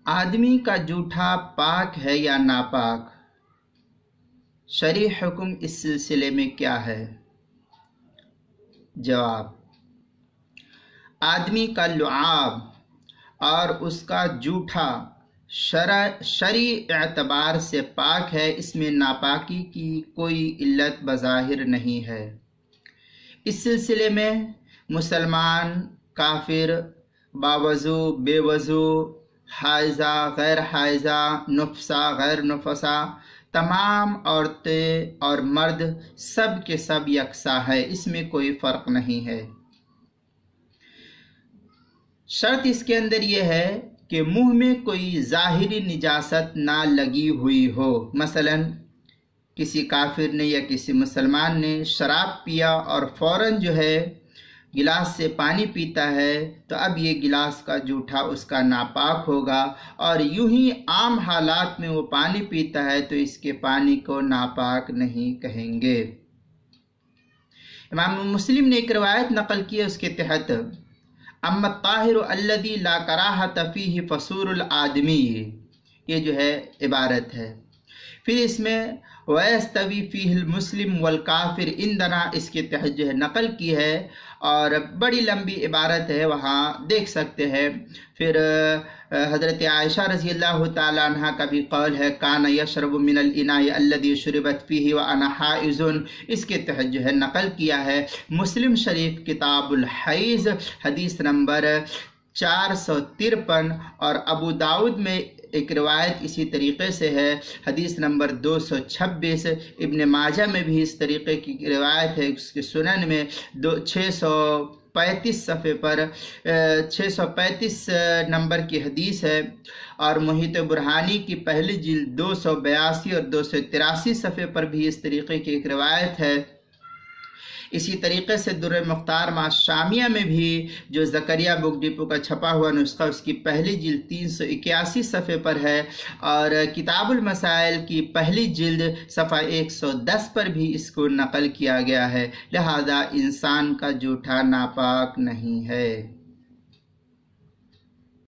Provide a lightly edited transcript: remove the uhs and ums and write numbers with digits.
آدمی کا جوٹا پاک ہے یا ناپاک؟ شرعی حکم اس سلسلے میں کیا ہے؟ جواب: آدمی کا لعاب اور اس کا جوٹا شرعی اعتبار سے پاک ہے، اس میں ناپاکی کی کوئی علت بظاہر نہیں ہے۔ اس سلسلے میں مسلمان، کافر، باوضو، بے وضو، حائضہ، غیر حائضہ، نفسا، غیر نفسا، تمام عورتیں اور مرد سب کے سب یکساں ہے، اس میں کوئی فرق نہیں ہے۔ شرط اس کے اندر یہ ہے کہ منہ میں کوئی ظاہری نجاست نہ لگی ہوئی ہو۔ مثلا کسی کافر نے یا کسی مسلمان نے شراب پیا اور فوراً گلاس سے پانی پیتا ہے، تو اب یہ گلاس کا جوٹا اس کا ناپاک ہوگا، اور یوں ہی عام حالات میں وہ پانی پیتا ہے تو اس کے پانی کو ناپاک نہیں کہیں گے۔ امام مسلم نے ایک روایت نقل کی ہے، اس کے تحت اما الطاہر الذی لا کراہۃ فیہ فسور الآدمی، یہ عبارت ہے۔ پھر اس میں وَيَسْتَوِي فِيهِ الْمُسْلِمُ وَالْكَافِرُ عِنْدَنَا، اس کے تحت نقل کی ہے، اور بڑی لمبی عبارت ہے، وہاں دیکھ سکتے ہیں۔ پھر حضرت عائشہ رضی اللہ تعالیٰ عنہ کا بھی قول ہے، کَانَ يَشْرَبُ مِنَ الْإِنَاءِ الَّذِي شُرِبَتْ فِيهِ وَأَنَا حَائِضٌ، اس کے تحت نقل کیا ہے۔ مسلم شریف کتاب الحیض حدیث نمبر 453، اور ابو داؤد میں ایک روایت اسی طریقے سے ہے، حدیث نمبر 226۔ ابن ماجہ میں بھی اس طریقے کی روایت ہے، اس کے سنن میں 635 صفحے پر 635 نمبر کی حدیث ہے، اور محیط برہانی کی پہلی جلد 282 اور 283 صفحے پر بھی اس طریقے کی ایک روایت ہے۔ اسی طریقے سے در مختار مع شامیہ میں بھی جو زکریا بک ڈپو کا چھپا ہوا نسخہ، اس کی پہلی جلد 381 صفحے پر ہے، اور کتاب المسائل کی پہلی جلد صفحہ 110 پر بھی اس کو نقل کیا گیا ہے۔ لہذا انسان کا جوٹا ناپاک نہیں ہے۔